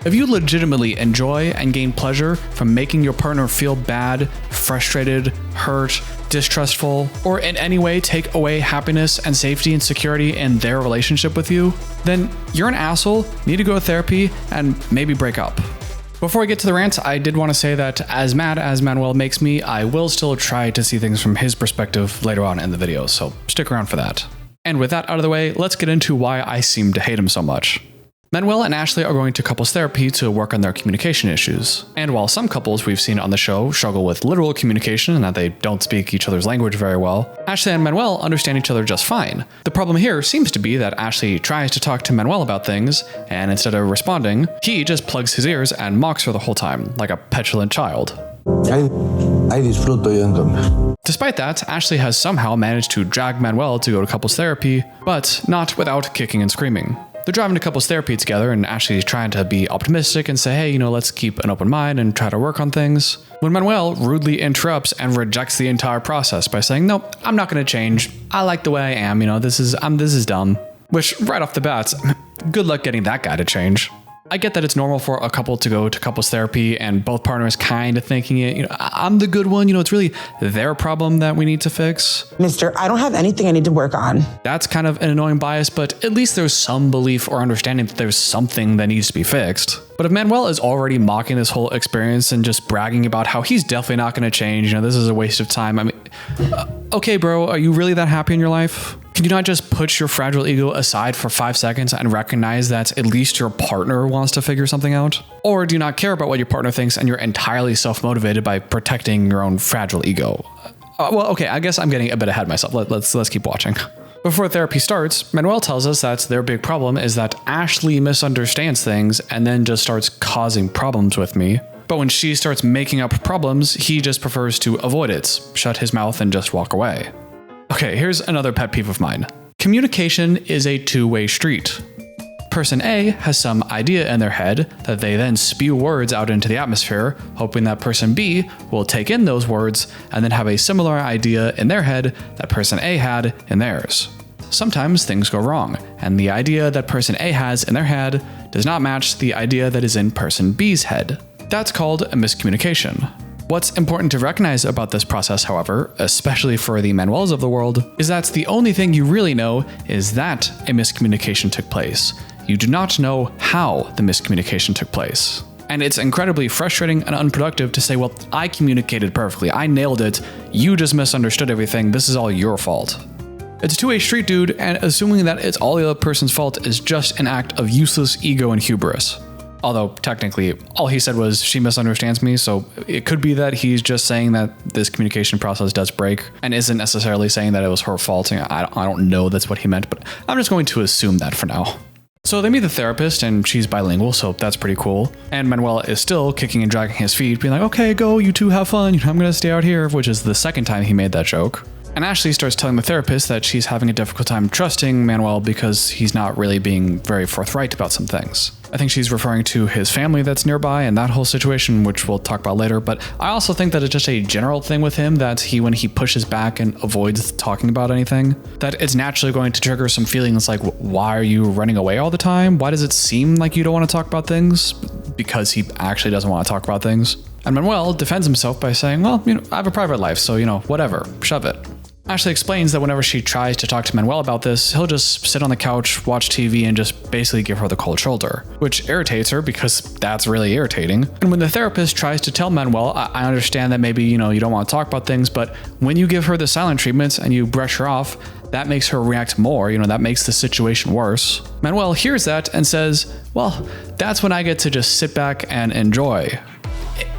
If you legitimately enjoy and gain pleasure from making your partner feel bad, frustrated, hurt, distrustful, or in any way take away happiness and safety and security in their relationship with you, then you're an asshole, need to go to therapy, and maybe break up. Before I get to the rant, I did want to say that as mad as Manuel makes me, I will still try to see things from his perspective later on in the video, so stick around for that. And with that out of the way, let's get into why I seem to hate him so much. Manuel and Ashley are going to couples therapy to work on their communication issues. And while some couples we've seen on the show struggle with literal communication and that they don't speak each other's language very well, Ashley and Manuel understand each other just fine. The problem here seems to be that Ashley tries to talk to Manuel about things, and instead of responding, he just plugs his ears and mocks her the whole time, like a petulant child. I disfruto yéndome. Despite that, Ashley has somehow managed to drag Manuel to go to couples therapy, but not without kicking and screaming. They're driving to couples therapy together, and Ashley's trying to be optimistic and say, hey, let's keep an open mind and try to work on things, when Manuel rudely interrupts and rejects the entire process by saying, nope, I'm not going to change. I like the way I am. This is dumb. Which, right off the bat, good luck getting that guy to change. I get that it's normal for a couple to go to couples therapy and both partners kind of thinking it, I'm the good one, it's really their problem that we need to fix. Mister, I don't have anything I need to work on. That's kind of an annoying bias, but at least there's some belief or understanding that there's something that needs to be fixed. But if Manuel is already mocking this whole experience and just bragging about how he's definitely not going to change, this is a waste of time. Okay, bro, are you really that happy in your life? Can you not just put your fragile ego aside for 5 seconds and recognize that at least your partner wants to figure something out? Or do you not care about what your partner thinks and you're entirely self-motivated by protecting your own fragile ego? Well, okay, I guess I'm getting a bit ahead of myself. Let's keep watching. Before therapy starts, Manuel tells us that their big problem is that Ashley misunderstands things and then just starts causing problems with me. But when she starts making up problems, he just prefers to avoid it, shut his mouth, and just walk away. Okay, here's another pet peeve of mine. Communication is a two-way street. Person A has some idea in their head that they then spew words out into the atmosphere, hoping that person B will take in those words and then have a similar idea in their head that person A had in theirs. Sometimes things go wrong, and the idea that person A has in their head does not match the idea that is in person B's head. That's called a miscommunication. What's important to recognize about this process, however, especially for the Manuels of the world, is that the only thing you really know is that a miscommunication took place. You do not know how the miscommunication took place. And it's incredibly frustrating and unproductive to say, well, I communicated perfectly, I nailed it, you just misunderstood everything, this is all your fault. It's a two-way street, dude, and assuming that it's all the other person's fault is just an act of useless ego and hubris. Although, technically, all he said was, she misunderstands me, so it could be that he's just saying that this communication process does break, and isn't necessarily saying that it was her fault. I don't know that's what he meant, but I'm just going to assume that for now. So they meet the therapist, and she's bilingual, so that's pretty cool. And Manuel is still kicking and dragging his feet, being like, okay, go, you two have fun, I'm gonna stay out here, which is the second time he made that joke. And Ashley starts telling the therapist that she's having a difficult time trusting Manuel because he's not really being very forthright about some things. I think she's referring to his family that's nearby and that whole situation, which we'll talk about later, but I also think that it's just a general thing with him that when he pushes back and avoids talking about anything, that it's naturally going to trigger some feelings like, why are you running away all the time? Why does it seem like you don't want to talk about things? Because he actually doesn't want to talk about things. And Manuel defends himself by saying, well, I have a private life, so, whatever, shove it. Ashley explains that whenever she tries to talk to Manuel about this, he'll just sit on the couch, watch TV, and just basically give her the cold shoulder, which irritates her because that's really irritating. And when the therapist tries to tell Manuel, I understand that maybe, you don't want to talk about things, but when you give her the silent treatments and you brush her off, that makes her react more, that makes the situation worse. Manuel hears that and says, well, that's when I get to just sit back and enjoy.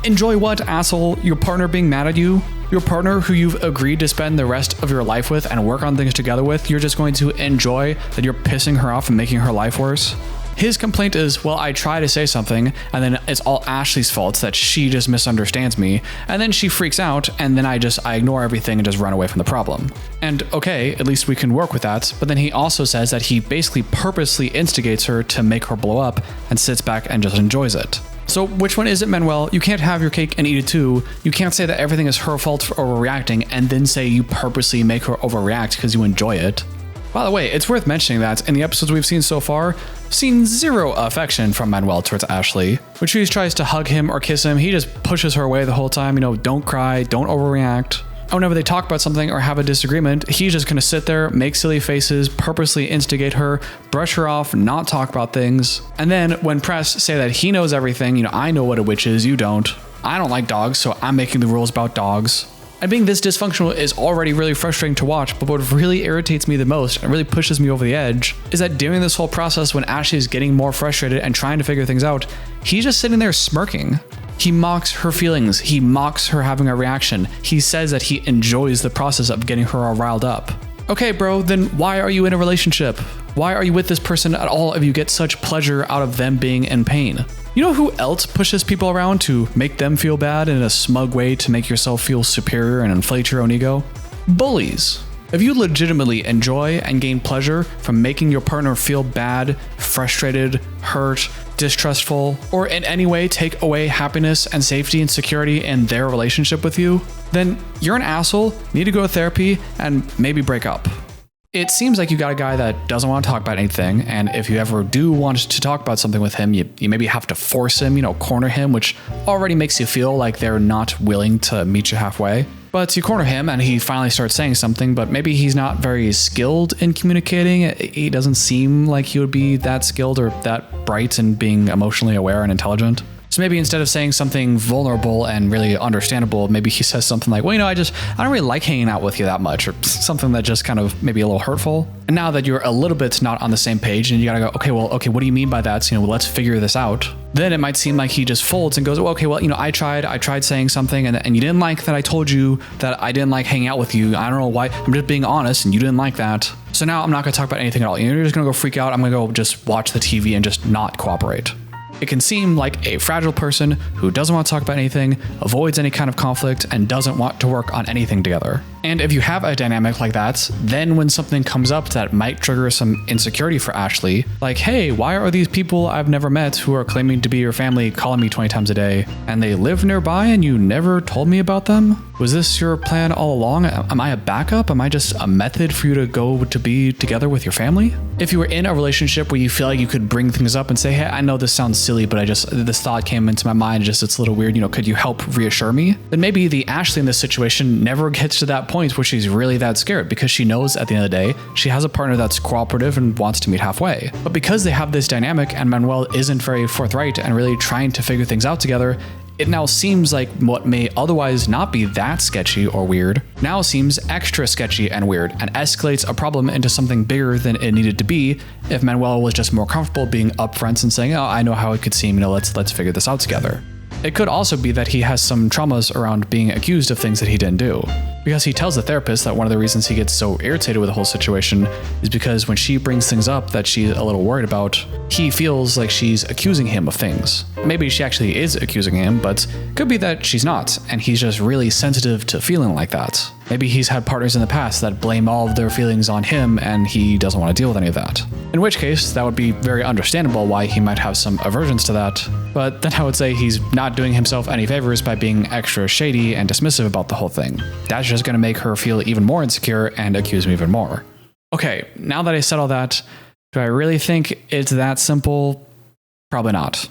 Enjoy what, asshole? Your partner being mad at you? Your partner who you've agreed to spend the rest of your life with and work on things together with, you're just going to enjoy that you're pissing her off and making her life worse? His complaint is, well, I try to say something, and then it's all Ashley's fault that she just misunderstands me, and then she freaks out, and then I ignore everything and just run away from the problem. And okay, at least we can work with that, but then he also says that he basically purposely instigates her to make her blow up and sits back and just enjoys it. So which one is it, Manuel? You can't have your cake and eat it too. You can't say that everything is her fault for overreacting and then say you purposely make her overreact because you enjoy it. By the way, it's worth mentioning that in the episodes we've seen so far, Seen zero affection from Manuel towards Ashley. When she tries to hug him or kiss him, he just pushes her away the whole time. Don't cry, don't overreact. Whenever they talk about something or have a disagreement, he's just gonna sit there, make silly faces, purposely instigate her, brush her off, not talk about things. And then when pressed, say that he knows everything. I know what a witch is, you don't. I don't like dogs, so I'm making the rules about dogs. And being this dysfunctional is already really frustrating to watch, but what really irritates me the most and really pushes me over the edge is that during this whole process, when Ashley is getting more frustrated and trying to figure things out, he's just sitting there smirking. He mocks her feelings. He mocks her having a reaction. He says that he enjoys the process of getting her all riled up. Okay, bro, then why are you in a relationship? Why are you with this person at all if you get such pleasure out of them being in pain? You know who else pushes people around to make them feel bad in a smug way to make yourself feel superior and inflate your own ego? Bullies. If you legitimately enjoy and gain pleasure from making your partner feel bad, frustrated, hurt, distrustful, or in any way take away happiness and safety and security in their relationship with you, then you're an asshole, need to go to therapy, and maybe break up. It seems like you got a guy that doesn't want to talk about anything, and if you ever do want to talk about something with him, you maybe have to force him, corner him, which already makes you feel like they're not willing to meet you halfway. But you corner him and he finally starts saying something, but maybe he's not very skilled in communicating. He doesn't seem like he would be that skilled or that bright in being emotionally aware and intelligent. So maybe instead of saying something vulnerable and really understandable, maybe he says something like, well, I don't really like hanging out with you that much, or something that just kind of maybe a little hurtful. And now that you're a little bit not on the same page and you gotta go, okay, what do you mean by that? So, let's figure this out. Then it might seem like he just folds and goes, I tried saying something and you didn't like that I told you that I didn't like hanging out with you. I don't know why. I'm just being honest and you didn't like that. So now I'm not gonna talk about anything at all. You're just gonna go freak out. I'm gonna go just watch the TV and just not cooperate. It can seem like a fragile person who doesn't want to talk about anything, avoids any kind of conflict, and doesn't want to work on anything together. And if you have a dynamic like that, then when something comes up that might trigger some insecurity for Ashley, like, hey, why are these people I've never met who are claiming to be your family calling me 20 times a day, and they live nearby and you never told me about them? Was this your plan all along? Am I a backup? Am I just a method for you to go to be together with your family? If you were in a relationship where you feel like you could bring things up and say, hey, I know this sounds silly, but this thought came into my mind, it's a little weird, could you help reassure me? Then maybe the Ashley in this situation never gets to that point where she's really that scared, because she knows at the end of the day, she has a partner that's cooperative and wants to meet halfway. But because they have this dynamic and Manuel isn't very forthright and really trying to figure things out together, it now seems like what may otherwise not be that sketchy or weird now seems extra sketchy and weird, and escalates a problem into something bigger than it needed to be if Manuel was just more comfortable being upfront and saying, oh, I know how it could seem, let's figure this out together. It could also be that he has some traumas around being accused of things that he didn't do, because he tells the therapist that one of the reasons he gets so irritated with the whole situation is because when she brings things up that she's a little worried about, he feels like she's accusing him of things. Maybe she actually is accusing him, but could be that she's not, and he's just really sensitive to feeling like that. Maybe he's had partners in the past that blame all of their feelings on him and he doesn't want to deal with any of that. In which case, that would be very understandable why he might have some aversions to that, but then I would say he's not doing himself any favors by being extra shady and dismissive about the whole thing. That's just going to make her feel even more insecure and accuse me even more. Okay, now that I said all that, do I really think it's that simple? Probably not.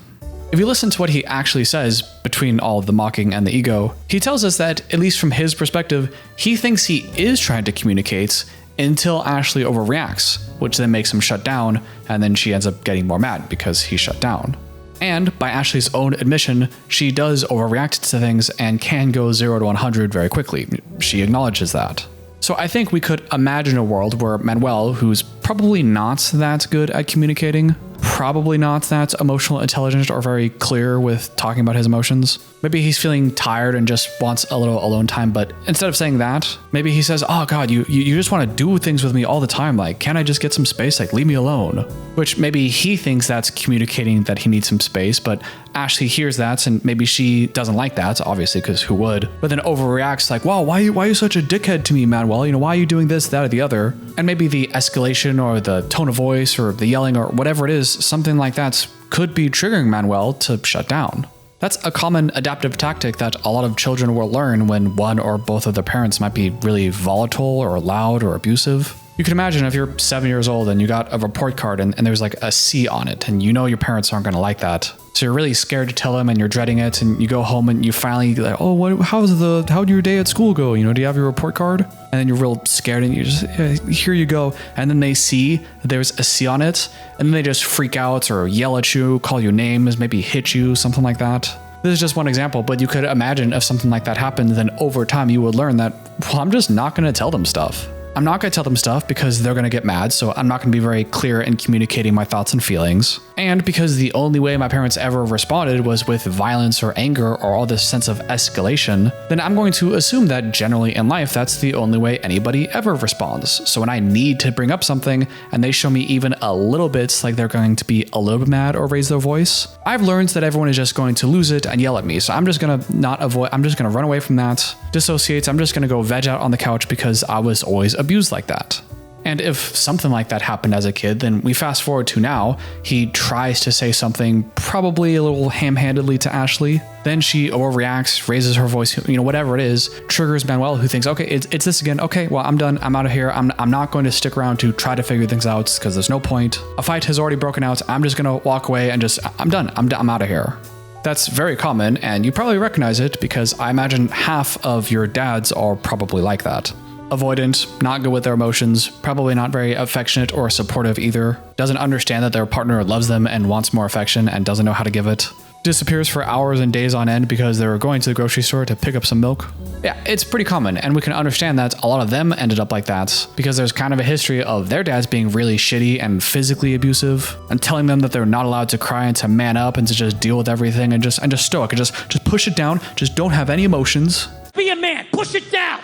If you listen to what he actually says between all of the mocking and the ego, he tells us that, at least from his perspective, he thinks he is trying to communicate until Ashley overreacts, which then makes him shut down, and then she ends up getting more mad because he shut down. And by Ashley's own admission, she does overreact to things and can go 0 to 100 very quickly. She acknowledges that. So I think we could imagine a world where Manuel, who's probably not that good at communicating, probably not that emotional intelligent or very clear with talking about his emotions. Maybe he's feeling tired and just wants a little alone time, but instead of saying that, maybe he says, oh God, you just want to do things with me all the time. Like, can't I just get some space? Like, leave me alone. Which maybe he thinks that's communicating that he needs some space, but Ashley hears that and maybe she doesn't like that, obviously, because who would? But then overreacts like, wow, why are you such a dickhead to me, Manuel? Why are you doing this, that, or the other? And maybe the escalation or the tone of voice or the yelling or whatever it is, something like that could be triggering Manuel to shut down. That's a common adaptive tactic that a lot of children will learn when one or both of their parents might be really volatile or loud or abusive. You can imagine if you're 7 years old and you got a report card and there's like a C on it, and you know your parents aren't going to like that. So you're really scared to tell them and you're dreading it, and you go home and you finally like, oh, how'd your day at school go? You know, do you have your report card? And then you're real scared and you just, here you go. And then they see that there's a C on it, and then they just freak out or yell at you, call you names, maybe hit you, something like that. This is just one example, but you could imagine if something like that happened, then over time you would learn that, well, I'm just not going to tell them stuff. I'm not going to tell them stuff because they're going to get mad, so I'm not going to be very clear in communicating my thoughts and feelings. And because the only way my parents ever responded was with violence or anger or all this sense of escalation, then I'm going to assume that generally in life, that's the only way anybody ever responds. So when I need to bring up something and they show me even a little bit like they're going to be a little bit mad or raise their voice, I've learned that everyone is just going to lose it and yell at me. So I'm just going to run away from that, dissociate. I'm just going to go veg out on the couch because I was always abused like that. And if something like that happened as a kid, then we fast forward to now, he tries to say something probably a little ham-handedly to Ashley. Then she overreacts, raises her voice, whatever it is, triggers Manuel, who thinks, okay, it's this again. Okay, well, I'm done. I'm out of here. I'm not going to stick around to try to figure things out because there's no point. A fight has already broken out. I'm just going to walk away and I'm done. I'm out of here. That's very common, and you probably recognize it because I imagine half of your dads are probably like that. Avoidant, not good with their emotions, probably not very affectionate or supportive either, doesn't understand that their partner loves them and wants more affection and doesn't know how to give it, disappears for hours and days on end because they were going to the grocery store to pick up some milk. Yeah, it's pretty common, and we can understand that a lot of them ended up like that because there's kind of a history of their dads being really shitty and physically abusive and telling them that they're not allowed to cry and to man up and to just deal with everything and just stoic and just push it down, just don't have any emotions. Be a man, push it down.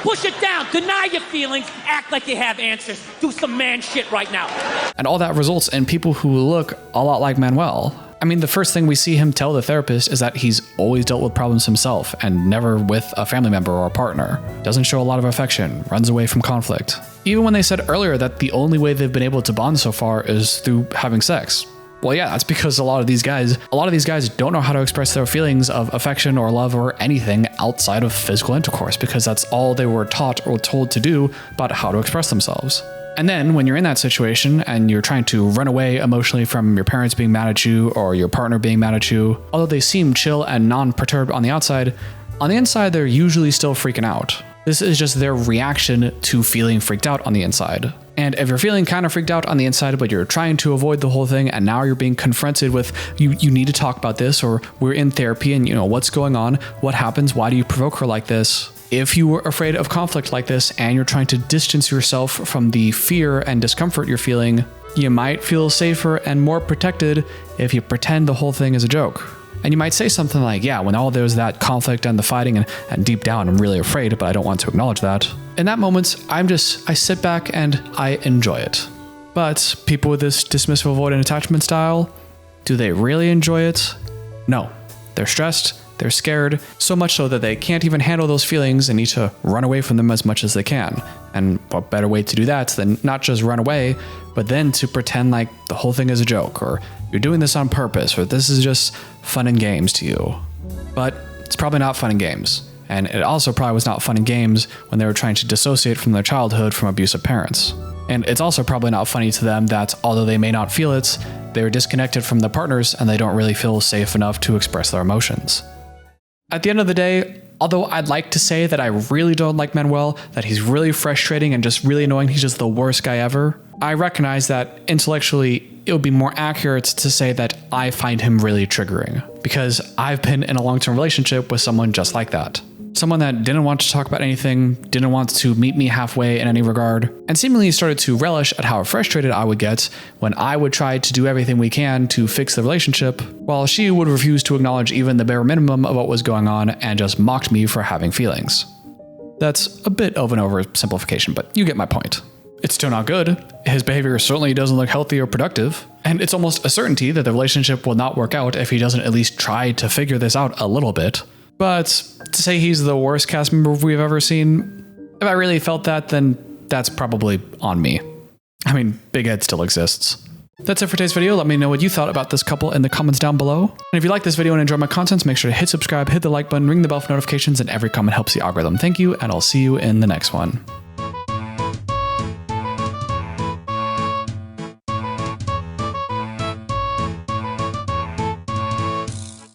Push it down. Deny your feelings. Act like you have answers. Do some man shit right now. And all that results in people who look a lot like Manuel. I mean, the first thing we see him tell the therapist is that he's always dealt with problems himself and never with a family member or a partner. Doesn't show a lot of affection, runs away from conflict. Even when they said earlier that the only way they've been able to bond so far is through having sex. Well, yeah, that's because a lot of these guys don't know how to express their feelings of affection or love or anything outside of physical intercourse because that's all they were taught or told to do about how to express themselves. And then when you're in that situation and you're trying to run away emotionally from your parents being mad at you or your partner being mad at you, although they seem chill and non-perturbed on the outside, on the inside, they're usually still freaking out. This is just their reaction to feeling freaked out on the inside. And if you're feeling kind of freaked out on the inside, but you're trying to avoid the whole thing, and now you're being confronted with, you need to talk about this, or we're in therapy and what's going on, what happens, why do you provoke her like this? If you were afraid of conflict like this and you're trying to distance yourself from the fear and discomfort you're feeling, you might feel safer and more protected if you pretend the whole thing is a joke. And you might say something like, yeah, when all there's that conflict and the fighting and deep down I'm really afraid, but I don't want to acknowledge that. In that moment, I sit back and I enjoy it. But people with this dismissive avoidant attachment style, do they really enjoy it? No. They're stressed, they're scared, so much so that they can't even handle those feelings and need to run away from them as much as they can. And what better way to do that than not just run away, but then to pretend like the whole thing is a joke, or you're doing this on purpose, or this is just fun and games to you. But it's probably not fun and games. And it also probably was not fun and games when they were trying to dissociate from their childhood from abusive parents. And it's also probably not funny to them that although they may not feel it, they're disconnected from their partners and they don't really feel safe enough to express their emotions. At the end of the day, although I'd like to say that I really don't like Manuel, that he's really frustrating and just really annoying, he's just the worst guy ever, I recognize that intellectually it would be more accurate to say that I find him really triggering, because I've been in a long-term relationship with someone just like that. Someone that didn't want to talk about anything, didn't want to meet me halfway in any regard, and seemingly started to relish at how frustrated I would get when I would try to do everything we can to fix the relationship, while she would refuse to acknowledge even the bare minimum of what was going on and just mocked me for having feelings. That's a bit of an oversimplification, but you get my point. It's still not good. His behavior certainly doesn't look healthy or productive, and it's almost a certainty that the relationship will not work out if he doesn't at least try to figure this out a little bit. But to say he's the worst cast member we've ever seen, if I really felt that, then that's probably on me. I mean, Big Ed still exists. That's it for today's video. Let me know what you thought about this couple in the comments down below. And if you like this video and enjoy my content, make sure to hit subscribe, hit the like button, ring the bell for notifications, and every comment helps the algorithm. Thank you, and I'll see you in the next one.